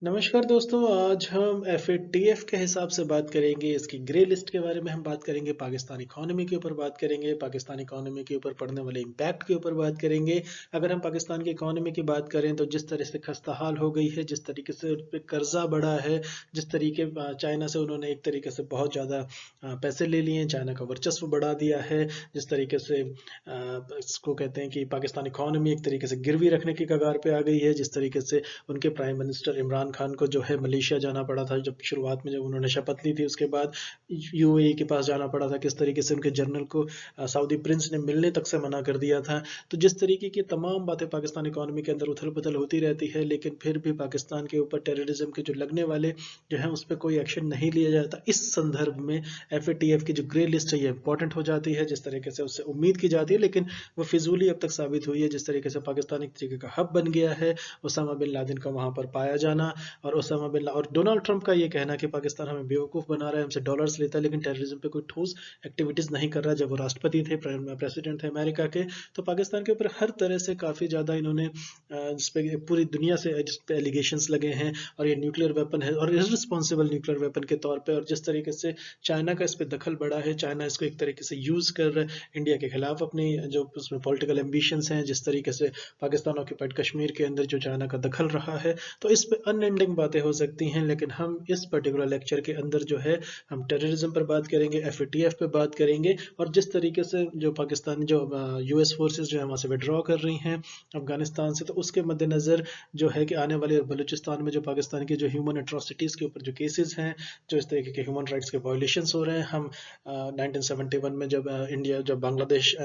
नमस्कार दोस्तों, आज हम एफएटीएफ के हिसाब से बात करेंगे। इसकी ग्रे लिस्ट के बारे में हम बात करेंगे, पाकिस्तान इकोनॉमी के ऊपर बात करेंगे, पाकिस्तान इकोनॉमी के ऊपर पड़ने वाले इम्पैक्ट के ऊपर बात करेंगे। अगर हम पाकिस्तान की इकोनॉमी की बात करें तो जिस तरह से खस्ता हाल हो गई है, जिस तरीके से उस पे कर्जा बढ़ा है, जिस तरीके चाइना से उन्होंने एक तरीके से बहुत ज़्यादा पैसे ले लिए हैं, चाइना का वर्चस्व बढ़ा दिया है, जिस तरीके से इसको कहते हैं कि पाकिस्तान इकोनॉमी एक तरीके से गिरवी रखने की कगार पे आ गई है, जिस तरीके से उनके प्राइम मिनिस्टर इमरान खान को जो है मलेशिया जाना पड़ा था। जब शुरुआत में जब उन्होंने शपथ ली थी उसके बाद यूएई के पास जाना पड़ा था, किस तरीके से उनके जनरल को सऊदी प्रिंस ने मिलने तक से मना कर दिया था। तो जिस तरीके की तमाम बातें पाकिस्तान इकोनॉमी के अंदर उथल पुथल होती रहती है, लेकिन फिर भी पाकिस्तान के ऊपर टेररिज्म के जो लगने वाले जो है उस पर कोई एक्शन नहीं लिया जाता। इस संदर्भ में एफएटीएफ की जो ग्रे लिस्ट है ये इंपॉर्टेंट हो जाती है, जिस तरीके से उससे उम्मीद की जाती है, लेकिन वो फिजूली अब तक साबित हुई है। जिस तरीके से पाकिस्तान एक तरीके का हब बन गया है, ओसामा बिन लादेन का वहां पर पाया जाना, और ओसामा बिन और डोनाल्ड ट्रंप का ये कहना कि पाकिस्तान हमें बेवकूफ़ बना रहा है, हमसे डॉलर्स लेता है लेकिन टेररिज्म पे कोई ठोस एक्टिविटीज़ नहीं कर रहा। जब वो राष्ट्रपति थे, प्रेसिडेंट थे अमेरिका के, तो पाकिस्तान के ऊपर हर तरह से काफ़ी ज़्यादा इन्होंने जिस पे पूरी दुनिया से जिस पे एलिगेशंस लगे हैं, और ये न्यूक्लियर वेपन है और इररिस्पॉन्सिबल न्यूक्लियर वेपन के तौर पे, और जिस तरीके से चाइना का इस पे दखल बढ़ा है, चाइना इसको एक तरीके से यूज़ कर रहा है इंडिया के खिलाफ अपनी जो उसमें पॉलिटिकल एम्बिशंस हैं, जिस तरीके से पाकिस्तान ऑक्यूपाइड कश्मीर के अंदर जो चाइना का दखल रहा है। तो इस पे अनएंडिंग बातें हो सकती हैं, लेकिन हम इस पर्टिकुलर लेक्चर के अंदर जो है हम टेररिज्म पर बात करेंगे, एफएटीएफ पे बात करेंगे, और जिस तरीके से जो पाकिस्तान जो यूएस फोर्सेस जो है वहाँ से विड्रॉ कर रही हैं अफगानिस्तान से, तो उसके मद्देनज़र जो है कि आने वाले बलूचिस्तान में जो पाकिस्तान की जो ह्यूमन एट्रोसिटीज़ के ऊपर जो केसेस हैं, जो इस तरीके के ह्यूमन राइट्स के वायलेशंस हो रहे हैं। हम 1971 में जब इंडिया जब बांग्लादेश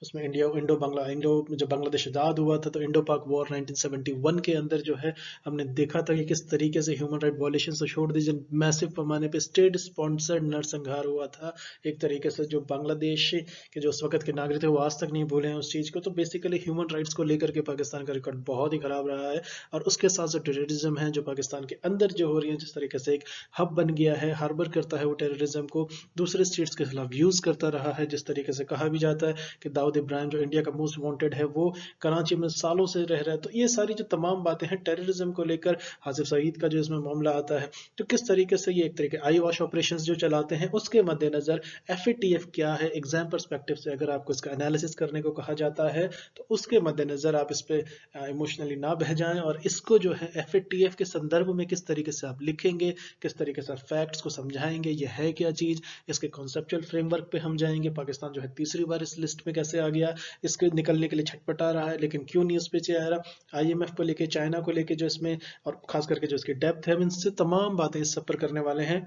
उसमें इंडिया इंडो बांग्ला इंडो जब बांग्लादेश आज़ाद हुआ था, तो इंडो पाक वॉर 1971 के अंदर जो है हमने देखा था कि किस तरीके से ह्यूमन राइट वायलेशन से छोड़ दीजिए मैसिव पैमाने पे स्टेट स्पॉन्सर्ड नरसंहार हुआ था। एक तरीके से जो बांग्लादेश के जो उस वक्त के नागरिक थे वो आज तक नहीं भूले हैं उस चीज़ को। तो बेसिकली ह्यूमन राइट्स को लेकर के पाकिस्तान का रिकॉर्ड बहुत ही खराब रहा है, और उसके साथ जो टेररिज्म है जो पाकिस्तान के अंदर जो हो रही है, जिस तरीके से एक हब बन गया है, हार्बर करता है वो टेररिज्म को, दूसरे स्टेट्स के खिलाफ यूज़ करता रहा है। जिस तरीके से कहा भी जाता है कि दाऊद इब्राहिम जो इंडिया का मोस्ट वांटेड है वो कराची में सालों से रह रहा है। तो ये सारी जो तमाम बातें हैं टेररिज्म को लेकर, हासिफ सईद का जो इसमें मामला आता है, तो किस तरीके से ये एक तरीके आई वॉश ऑपरेशन जो चलाते हैं, उसके मद्देनजर एफएटीएफ क्या है एग्जाम परस्पेक्टिव से अगर आपको इसका एनालिसिस करने को कहा जाता है, तो उसके मद्देनजर आप इस पे इमोशनली ना बह जाएं, और इसको जो है एफएटीएफ के संदर्भ में किस तरीके से आप लिखेंगे, किस तरीके से फैक्ट्स को समझाएंगे, ये है क्या चीज़, इसके कॉन्सेप्चुअल फ्रेमवर्क पे हम जाएंगे। पाकिस्तान जो है तीसरी बार इस लिस्ट में कैसे आ गया, इसके निकलने के लिए छटपटा रहा है, लेकिन क्यों नहीं उस पे आ रहा, आईएमएफ को लेके, चाइना को लेके जो इसमें, और खास करके जो इसकी डेप्थ है, हम इनसे तमाम बातें इस सब पर करने वाले हैं।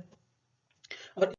और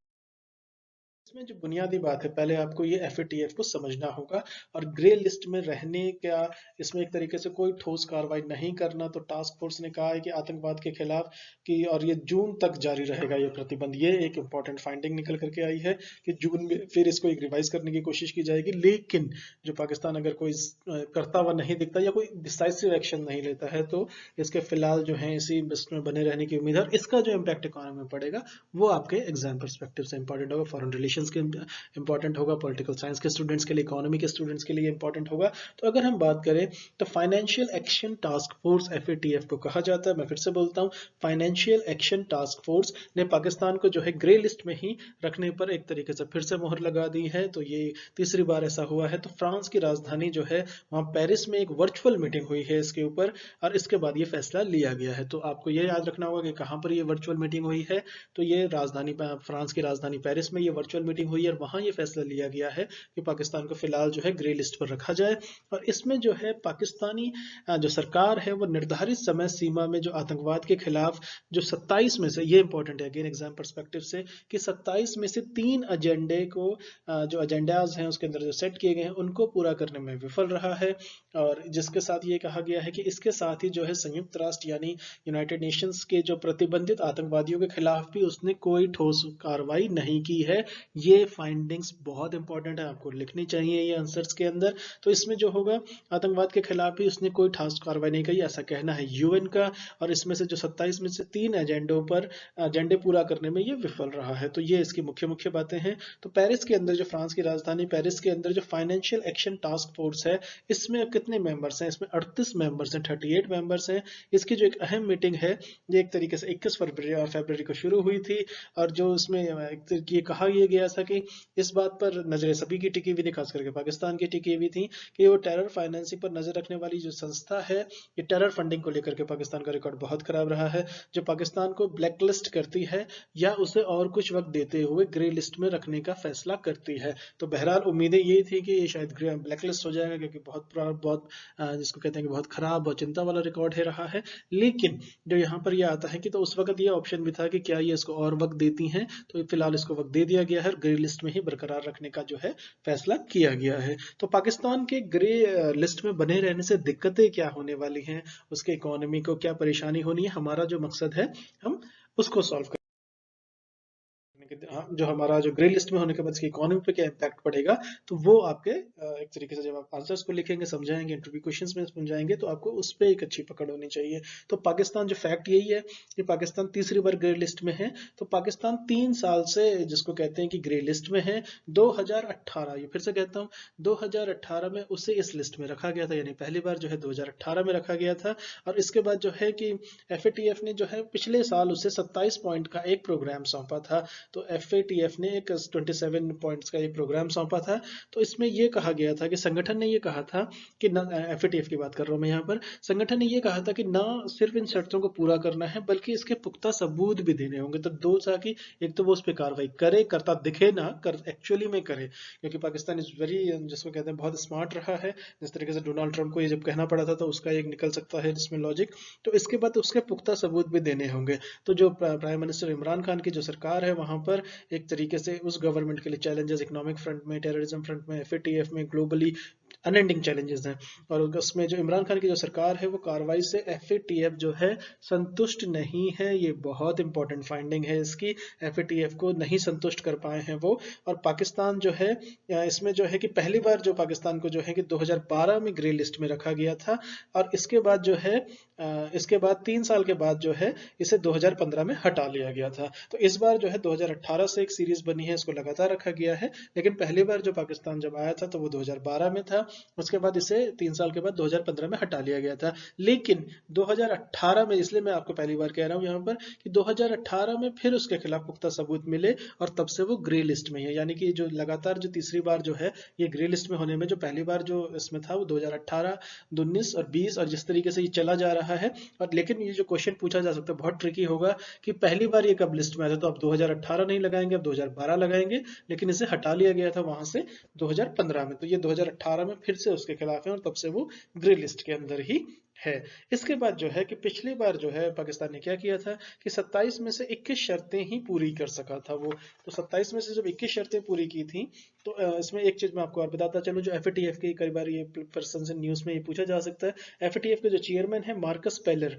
इसमें जो बुनियादी बात है, पहले आपको ये एफएटीएफ को समझना होगा, और ग्रे लिस्ट में रहने का इसमें एक तरीके से कोई ठोस कार्रवाई नहीं करना। तो टास्क फोर्स ने कहा है कि आतंकवाद के खिलाफ कि, और ये जून तक जारी रहेगा ये प्रतिबंध। ये एक इंपॉर्टेंट फाइंडिंग निकल करके आई है कि जून में फिर इसको एक रिवाइज करने की कोशिश की जाएगी, लेकिन जो पाकिस्तान अगर कोई करता हुआ नहीं दिखता या कोई डिसाइसिव एक्शन नहीं लेता है, तो इसके फिलहाल जो है इसी लिस्ट में बने रहने की उम्मीद है। और इसका जो इम्पैक्ट इकोनॉमी में पड़ेगा वो आपके एग्जाम परस्पेक्टिव से इंपॉर्टेंट होगा, फॉरेन रिलेशन के इंपॉर्टेंट होगा, पॉलिटिकल साइंस के स्टूडेंट्स के लिए, इकोनॉमी के स्टूडेंट्स के लिए इंपॉर्टेंट होगा। तो अगर हम बात करें तो financial action task force FATF को कहा जाता है। मैं फिर से बोलता हूं, फाइनेंशियल एक्शन टास्क फोर्स ने पाकिस्तान को जो है ग्रे लिस्ट में ही रखने पर एक तरीके से फिर से मोहर लगा दी है। तो ये तीसरी बार ऐसा हुआ है। तो फ्रांस की राजधानी जो है वहां पेरिस में एक वर्चुअल मीटिंग हुई है इसके ऊपर, और इसके बाद ये फैसला लिया गया है। तो आपको ये याद रखना होगा कि कहां पर ये वर्चुअल मीटिंग हुई है, तो ये राजधानी फ्रांस की राजधानी पेरिस में ये वर्चुअल मीटिंग हुई है, और वहां ये फैसला लिया गया है कि पाकिस्तान को फिलहाल जो है ग्रे लिस्ट पर रखा जाए। और इसमें जो है पाकिस्तानी जो सरकार है वो निर्धारित समय सीमा में जो आतंकवाद के खिलाफ जो 27 में से, ये इंपॉर्टेंट है अगेन एग्जाम पर्सपेक्टिव से, कि 27 में से 3 एजेंडे को जो एजेंडाज हैं उसके अंदर जो सेट किए गए हैं उनको पूरा करने में विफल रहा है। और जिसके साथ ये कहा गया है कि इसके साथ ही जो है संयुक्त राष्ट्र यानी यूनाइटेड नेशंस के जो प्रतिबंधित आतंकवादियों के खिलाफ भी उसने कोई ठोस कार्रवाई नहीं की है। ये फाइंडिंग्स बहुत इंपॉर्टेंट है, आपको लिखनी चाहिए ये आंसर्स के अंदर। तो इसमें जो होगा, आतंकवाद के खिलाफ भी उसने कोई ठोस कार्रवाई नहीं की, ऐसा कहना है यूएन का। और इसमें से जो 27 में से 3 एजेंडे पूरा करने में ये विफल रहा है। तो ये इसकी मुख्य मुख्य बातें हैं। तो पेरिस के अंदर, जो फ्रांस की राजधानी पेरिस के अंदर जो फाइनेंशियल एक्शन टास्क फोर्स है, इसमें कितने मेंबर्स हैं? इसमें 38 मेंबर्स हैं, 38 मेंबर्स हैं। इसकी जो एक अहम मीटिंग है, ये एक तरीके से 21 फरवरी को शुरू हुई थी। और जो इसमें ये कहा यह गया था कि इस बात पर नजरें सभी की टिकी हुई थी, खास करके पाकिस्तान की टिकी हुई थी, कि वो टेरर फाइनेंसिंग पर नजर रखने वाली जो संस्था है, ये टेरर फंडिंग को लेकर के पाकिस्तान का रिकॉर्ड बहुत खराब रहा है, जो पाकिस्तान को ब्लैकलिस्ट करती है या उसे और कुछ वक्त देते हुए ग्रे लिस्ट में रखने का फैसला करती है। तो बहरहाल उम्मीदें यही थी कि ये शायद ब्लैकलिस्ट हो जाएगा, क्योंकि बहुत जिसको कहते हैं कि बहुत खराब, बहुत चिंता वाला रिकॉर्ड है रहा है। लेकिन जो यहाँ पर यह आता है कि तो उस वक्त ये ऑप्शन भी था कि क्या ये इसको और वक्त देती हैं, तो फिलहाल इसको वक्त दे दिया गया है, ग्रे लिस्ट में ही बरकरार रखने का जो है फैसला किया गया है। तो पाकिस्तान के ग्रे लिस्ट में बने रहने से दिक्कतें क्या होने वाली हैं, उसके इकोनॉमी को क्या परेशानी होनी है, हमारा जो मकसद है हम उसको सॉल्व जो हमारा जो ग्रे लिस्ट में होने के बाद इसकी इकोनॉमी पे क्या इम्पैक्ट पड़ेगा, तो वो आपके एक तरीके से जब आप आंसर्स को लिखेंगे, समझाएंगे, इंटरव्यू क्वेश्चंस में समझाएंगे, तो आपको उस पर एक अच्छी पकड़ होनी चाहिए। तो पाकिस्तान, जो फैक्ट यही है कि पाकिस्तान तीसरी बार ग्रे लिस्ट में है। तो पाकिस्तान 3 साल से जिसको कहते हैं कि ग्रे लिस्ट में है। 2018, ये फिर से कहता हूँ, 2018 में उसे इस लिस्ट में रखा गया था, यानी पहली बार जो है 2018 में रखा गया था। और इसके बाद जो है कि FATF ने जो है पिछले साल उसे 27 पॉइंट का एक प्रोग्राम सौंपा था। तो FATF ने एक 27 पॉइंट्स का एक प्रोग्राम सौंपा था। तो इसमें यह कहा गया था कि संगठन ने यह कहा था कि ना, FATF की बात कर रहा हूं मैं यहाँ पर, संगठन ने यह कहा था कि ना सिर्फ इन शर्तों को पूरा करना है, बल्कि इसके पुख्ता सबूत भी देने होंगे। तो दो था कि एक तो वो उस पर कार्रवाई करे, करता दिखे ना, कर एक्चुअली में करे, क्योंकि पाकिस्तान इज वेरी, जिसको कहते हैं, बहुत स्मार्ट रहा है। जिस तरीके से डोनाल्ड ट्रंप को ये जब कहना पड़ा था, तो उसका एक निकल सकता है इसमें लॉजिक। तो इसके बाद उसके पुख्ता सबूत भी देने होंगे। तो जो प्राइम मिनिस्टर इमरान खान की जो सरकार है, वहां पर एक तरीके से उस गवर्नमेंट के लिए चैलेंजेस, इकोनॉमिक फ्रंट में, टेररिज्म फ्रंट में, FATF में, ग्लोबली अनएंडिंग चैलेंजेस हैं। और उसमें जो इमरान खान की जो सरकार है, वो कार्रवाई से FATF जो है संतुष्ट नहीं है। ये बहुत इंपॉर्टेंट फाइंडिंग है इसकी, FATF को नहीं संतुष्ट कर पाए हैं वो। और पाकिस्तान जो है, इसमें जो है कि पहली बार जो पाकिस्तान को जो है कि 2012 में ग्रे लिस्ट में रखा गया था। और इसके बाद जो है, इसके बाद 3 साल के बाद जो है इसे 2015 में हटा लिया गया था। तो इस बार जो है 2018 से एक सीरीज बनी है, इसको लगातार रखा गया है। लेकिन पहली बार जो पाकिस्तान जब आया था, तो वो 2012 में था। उसके बाद इसे 3 साल के बाद 2015 में हटा लिया गया था। लेकिन 2018 में, इसलिए मैं आपको पहली बार कह रहा हूं यहाँ पर कि 2018 में फिर उसके खिलाफ पुख्ता सबूत मिले, और तब से वो ग्रे लिस्ट में है। यानी कि जो लगातार जो तीसरी बार जो है ये ग्रे लिस्ट में होने में, जो पहली बार जो इसमें था वो 2018, 19 और 20, और जिस तरीके से ये चला जा रहा है। और लेकिन ये जो क्वेश्चन पूछा जा सकता है, बहुत ट्रिकी होगा कि पहली बार ये कब लिस्ट में आया था। तो अब 2018 नहीं लगाएंगे, अब 2012 लगाएंगे, लेकिन इसे हटा लिया गया था वहां से 2015 में। तो ये 2018 में फिर से उसके खिलाफ है, और तब से वो ग्रे लिस्ट के अंदर ही है। इसके बाद जो है कि पिछली बार जो है पाकिस्तान ने क्या किया था कि 27 में से 21 शर्तें ही पूरी कर सका था वो। तो 27 में से जब 21 शर्तें पूरी की थी, तो इसमें एक चीज मैं आपको और बताता चलूं, जो FATF की कई बार ये पर्सन से न्यूज में ये पूछा जा सकता है। FATF के जो चेयरमैन है मार्कस पेलर,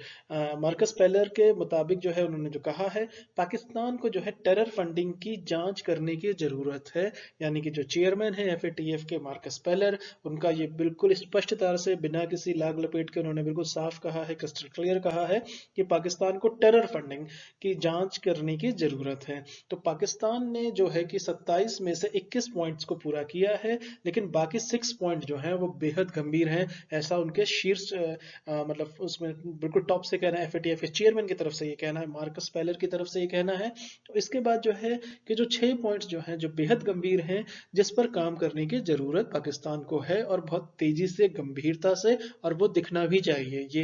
मार्कस पेलर के मुताबिक जो है, उन्होंने जो कहा है, पाकिस्तान को जो है टेरर फंडिंग की जांच करने की जरूरत है। यानी कि जो चेयरमैन है FATF के, मार्कस पेलर, उनका ये बिल्कुल स्पष्ट तरह से, बिना किसी लाग लपेट के, उन्होंने बिल्कुल साफ कहा है, क्रिस्टल क्लियर कहा है कि पाकिस्तान को टेरर फंडिंग की जांच करने की जरूरत है। तो पाकिस्तान ने जो है कि 27 में से 21 पॉइंट्स को पूरा किया है, लेकिन बाकी 6 पॉइंट जो हैं वो बेहद गंभीर हैं, ऐसा उनके शीर्ष मतलब उसमें बिल्कुल टॉप से कहना है, FATF के चेयरमैन की तरफ से ये कहना है, मार्कस पेलर की तरफ से ये कहना है। तो इसके बाद जो है कि जो 6 पॉइंट्स जो हैं, जो बेहद गंभीर हैं, जिस पर काम करने की जरूरत पाकिस्तान को है, और बहुत तेजी से, गंभीरता से, और वो दिखना भी चाहिए, ये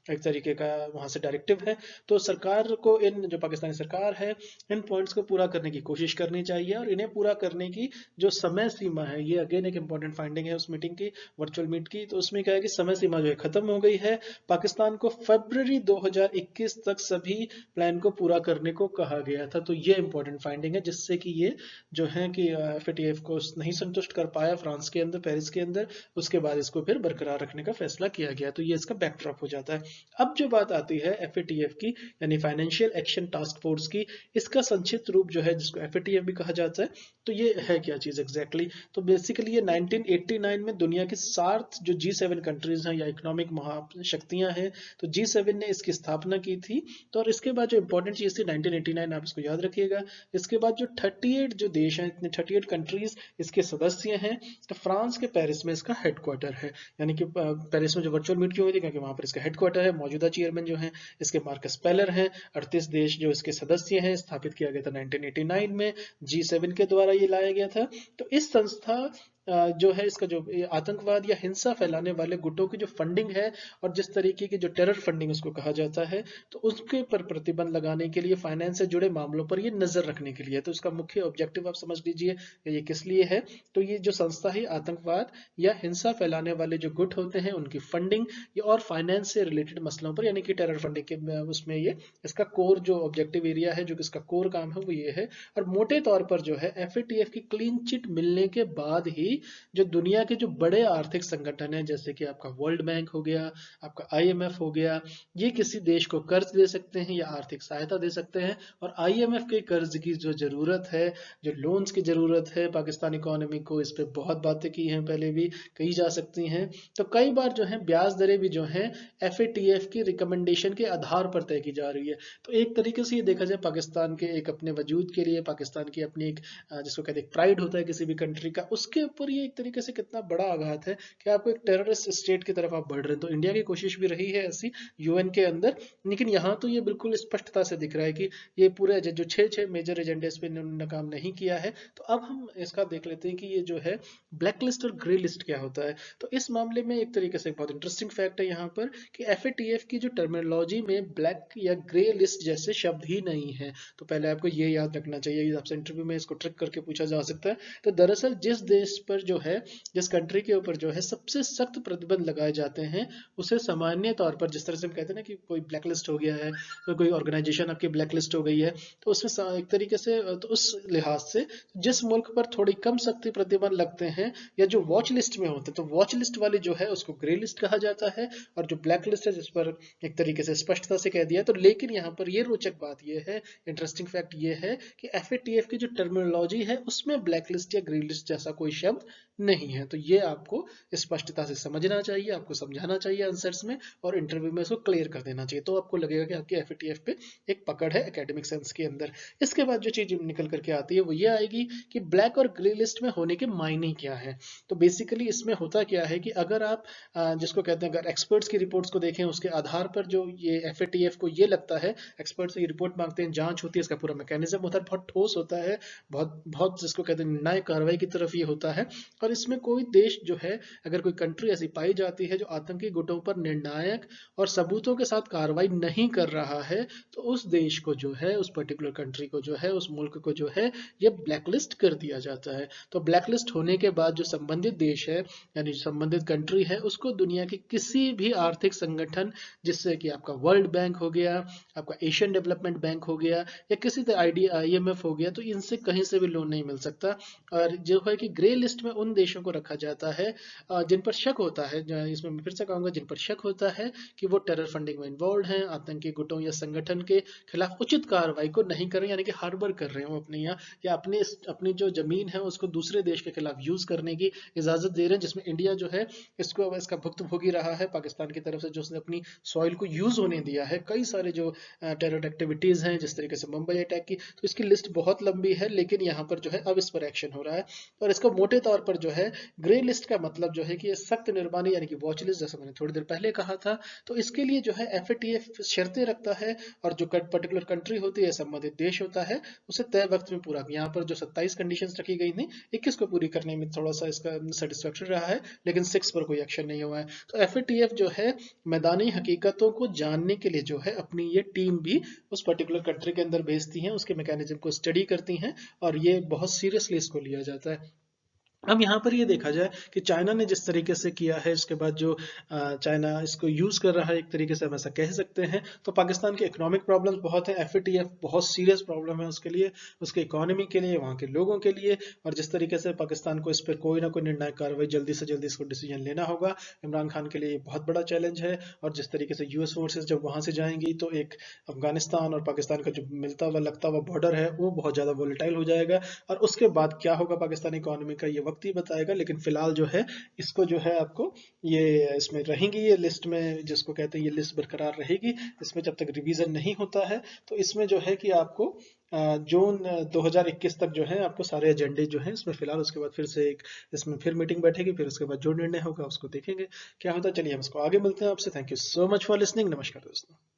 एक तरीके का वहां से डायरेक्टिव है। तो सरकार को, इन जो पाकिस्तानी सरकार है, इन पॉइंट्स को पूरा करने की कोशिश करनी चाहिए, और इन्हें पूरा करने की जो समय सीमा है, ये अगेन एक इंपॉर्टेंट फाइंडिंग है उस मीटिंग की, वर्चुअल मीट की। तो उसमें क्या है कि समय सीमा जो है खत्म हो गई है। पाकिस्तान को फरवरी 2021 तक सभी प्लान को पूरा करने को कहा गया था। तो ये इंपॉर्टेंट फाइंडिंग है, जिससे कि ये जो है कि FATF को नहीं संतुष्ट कर पाया फ्रांस के अंदर, पेरिस के अंदर। उसके बाद इसको फिर बरकरार रखने का फैसला किया गया। तो ये इसका बैकड्रॉप हो जाता है। अब जो बात आती है FATF की, यानी फाइनेंशियल एक्शन टास्क फोर्स की, इसका संक्षिप्त रूप जो है जिसको FATF भी कहा जाता है, तो ये है क्या चीज़ एग्जैक्टली तो बेसिकली ये 1989 में दुनिया की 7 जो G7 कंट्रीज हैं या इकोनॉमिक महाशक्तियां हैं, तो G7 ने इसकी स्थापना की थी। तो और इसके बाद जो इंपॉर्टेंट चीज़ थी 1989, आप इसको याद रखिएगा। इसके बाद जो 38 जो देश हैं, इतने 38 कंट्रीज इसके सदस्य हैं। तो फ्रांस के पेरिस में इसका हेडक्वार्टर है, यानी कि पेरिस में जो वर्चुअल मीट क्यों हुई थी, क्योंकि वहां पर इसका हेडक्वार्टर है। मौजूदा चेयरमैन जो है इसके मार्कस पेलर हैं। 38 देश जो इसके सदस्य हैं, स्थापित किया गया था 1989 में, G7 के द्वारा ये लाया गया था। तो इस संस्था जो है इसका जो आतंकवाद या हिंसा फैलाने वाले गुटों की जो फंडिंग है और जिस तरीके की जो टेरर फंडिंग उसको कहा जाता है, तो उसके पर प्रतिबंध लगाने के लिए, फाइनेंस से जुड़े मामलों पर ये नजर रखने के लिए। तो इसका मुख्य ऑब्जेक्टिव आप समझ लीजिए ये किस लिए है। तो ये जो संस्था है आतंकवाद या हिंसा फैलाने वाले जो गुट होते हैं उनकी फंडिंग और फाइनेंस से रिलेटेड मसलों पर, यानी कि टेरर फंडिंग के उसमें ये इसका कोर जो ऑब्जेक्टिव एरिया है, जो इसका कोर काम है वो ये है। और मोटे तौर पर जो है FATF की क्लीन चिट मिलने के बाद ही जो दुनिया के जो बड़े आर्थिक संगठन हैं, जैसे कि आपका वर्ल्ड बैंक हो गया, आपका IMF हो गया, ये किसी देश को कर्ज दे सकते हैं या आर्थिक सहायता दे सकते हैं। और IMF के कर्ज की जो जरूरत है, जो लोन्स की जरूरत है पाकिस्तान इकोनॉमी को, इस पे बहुत बातें की हैं, पहले भी कही जा सकती हैं। तो कई बार जो है ब्याज दरें भी जो हैं FATF की रिकमेंडेशन के आधार पर तय की जा रही है। तो एक तरीके से ये देखा जाए पाकिस्तान के एक अपने वजूद के लिए, पाकिस्तान की अपनी एक जिसको कहते हैं प्राइड होता है किसी भी कंट्री का, उसके ऊपर ये एक तरीके से कितना बड़ा आघात है कि आपको एक टेररिस्ट स्टेट की तरफ आप बढ़ रहे हैं। तो इंडिया की कोशिश भी रही है ऐसी UN के अंदर, लेकिन यहाँ तो ये बिल्कुल स्पष्टता से दिख रहा है कि ये पूरे जो 6 मेजर एजेंडे पे इन्होंने काम नहीं किया है। तो अब हम इसका देख लेते हैं कि ये जो है ब्लैक लिस्ट और ग्रे लिस्ट क्या होता है। तो इस मामले में एक तरीके से बहुत इंटरेस्टिंग फैक्ट है यहाँ पर कि FATF की जो टर्मिनोलॉजी में ब्लैक या ग्रे लिस्ट जैसे शब्द ही नहीं है। तो पहले आपको ये याद रखना चाहिए, आपसे इंटरव्यू में इसको ट्रिक करके पूछा जा सकता है। तो दरअसल जिस देश पर जो है, जिस कंट्री के ऊपर जो है सबसे सख्त प्रतिबंध लगाए जाते हैं, उसे सामान्य तौर पर, जिस तरह से हम कहते हैं ना कि कोई ब्लैक लिस्ट हो गया है, तो कोई ऑर्गेनाइजेशन आपकी ब्लैक लिस्ट हो गई है, तो उसमें एक तरीके से तो उस लिहाज से जिस मुल्क पर थोड़ी कम सख्ती प्रतिबंध लगते हैं या जो वॉच लिस्ट में होते हैं, तो वॉच लिस्ट वाली जो है उसको ग्रे लिस्ट कहा जाता है। और जो ब्लैक लिस्ट है जिस पर एक तरीके से स्पष्टता से कह दिया। तो लेकिन यहाँ पर ये रोचक बात ये है, इंटरेस्टिंग फैक्ट ये है कि FATF की जो टर्मिनोलॉजी है उसमें ब्लैक लिस्ट या ग्रीन लिस्ट जैसा कोई शब्द नहीं है। तो ये आपको स्पष्टता से समझना चाहिए, आपको समझाना चाहिए आंसर्स में, और इंटरव्यू में इसको क्लियर कर देना चाहिए। तो आपको लगेगा कि आपकी FATF पे एक पकड़ है एकेडमिक सेंस के अंदर। इसके बाद जो चीज निकल करके आती है वो ये आएगी कि ब्लैक और ग्रे लिस्ट में होने के मायने क्या है। तो बेसिकली इसमें होता क्या है कि अगर आप जिसको कहते हैं, अगर एक्सपर्ट्स की रिपोर्ट्स को देखें, उसके आधार पर जो ये FATF को ये लगता है, एक्सपर्ट्स की रिपोर्ट मांगते हैं, जांच होती है, इसका पूरा मैकेनिज्म होता है, बहुत ठोस होता है, बहुत बहुत जिसको कहते हैं निर्णायक कार्रवाई की तरफ ये होता है। और इसमें कोई देश जो है, अगर कोई कंट्री ऐसी पाई जाती है जो आतंकी गुटों पर निर्णायक और सबूतों के साथ कार्रवाई नहीं कर रहा है, तो उस देश को जो है, उस पर्टिकुलर कंट्री को जो है, उस मुल्क को जो है, ये ब्लैकलिस्ट कर दिया जाता है। तो ब्लैकलिस्ट होने के बाद जो संबंधित देश है, यानी संबंधित कंट्री है, उसको दुनिया के किसी भी आर्थिक संगठन, जिससे कि आपका वर्ल्ड बैंक हो गया, आपका एशियन डेवलपमेंट बैंक हो गया, या किसी IMF हो गया, तो इनसे कहीं से भी लोन नहीं मिल सकता। और जो है कि ग्रे लिस्ट में उन देशों को रखा जाता है जिन पर शक होता है, इसमें मैं फिर से कहूंगा, जिन पर शक होता है कि वो टेरर फंडिंग में इन्वॉल्व हैं, आतंकी गुटों या संगठन के खिलाफ उचित कार्रवाई को नहीं कर रहे, यानी कि हार्बर कर रहे हो अपने यहाँ, या अपनी जो जमीन है उसको दूसरे देश के खिलाफ यूज करने की इजाजत दे रहे हैं, जिसमें इंडिया जो है इसका भुक्तभोगी रहा है पाकिस्तान की तरफ से, जो उसने अपनी सॉइल को यूज होने दिया है। कई सारे जो टेरर एक्टिविटीज हैं, जिस तरीके से मुंबई अटैक की, तो इसकी लिस्ट बहुत लंबी है, लेकिन यहाँ पर जो है अब इस पर एक्शन हो रहा है। और इसका मोटे तौर पर जो है ग्रे लिस्ट का मतलब जो है कि ये सख्त निर्बानी, यानी कि वॉच लिस्ट, जैसा मैंने थोड़ी देर पहले कहा था। तो इसके लिए जो है FATF शर्तें रखता है, और जो पर्टिकुलर कंट्री होती है, संबंधित देश होता है, उसे तय वक्त में पूरा, यहाँ पर जो 27 कंडीशंस रखी गई थी, 21 को पूरी करने में थोड़ा सा इसका सेटिस्फेक्शन रहा है, लेकिन 6 पर कोई एक्शन नहीं हुआ है। तो FATF जो है मैदानी हकीकतों को जानने के लिए जो है अपनी ये टीम भी उस पर्टिकुलर कंट्री के अंदर भेजती हैं, उसके मैकेनिज्म को स्टडी करती हैं, और ये बहुत सीरियसली इसको लिया जाता है। अब यहाँ पर ये देखा जाए कि चाइना ने जिस तरीके से किया है, इसके बाद जो चाइना इसको यूज़ कर रहा है, एक तरीके से हम ऐसा कह सकते हैं, तो पाकिस्तान की इकोनॉमिक प्रॉब्लम्स बहुत है। एफएटीएफ बहुत सीरियस प्रॉब्लम है उसके लिए, उसके इकोनॉमी के लिए, वहाँ के लोगों के लिए। और जिस तरीके से पाकिस्तान को इस पर कोई ना कोई निर्णायक कार्रवाई जल्दी से जल्दी इसको डिसीजन लेना होगा, इमरान खान के लिए ये बहुत बड़ा चैलेंज है। और जिस तरीके से यूएस फोर्सेज जब वहाँ से जाएंगी तो एक अफगानिस्तान और पाकिस्तान का जो मिलता हुआ लगता हुआ बॉर्डर है वो बहुत ज़्यादा वोलेटाइल हो जाएगा। और उसके बाद क्या होगा पाकिस्तानी इकोनॉमी का, ये वक्त ही बताएगा। लेकिन फिलहाल जो है इसको जो है आपको ये इसमें रहेंगी, ये लिस्ट में जिसको कहते हैं, ये लिस्ट बरकरार रहेगी। इसमें जब तक रिवीजन नहीं होता है तो इसमें जो है कि आपको जून 2021 तक जो है आपको सारे एजेंडे जो हैं इसमें फिलहाल, उसके बाद फिर से एक इसमें फिर मीटिंग बैठेगी, फिर उसके बाद जो निर्णय होगा उसको देखेंगे क्या होता है। चलिए हम इसको आगे मिलते हैं आपसे। Thank you so much for listening. नमस्कार दोस्तों।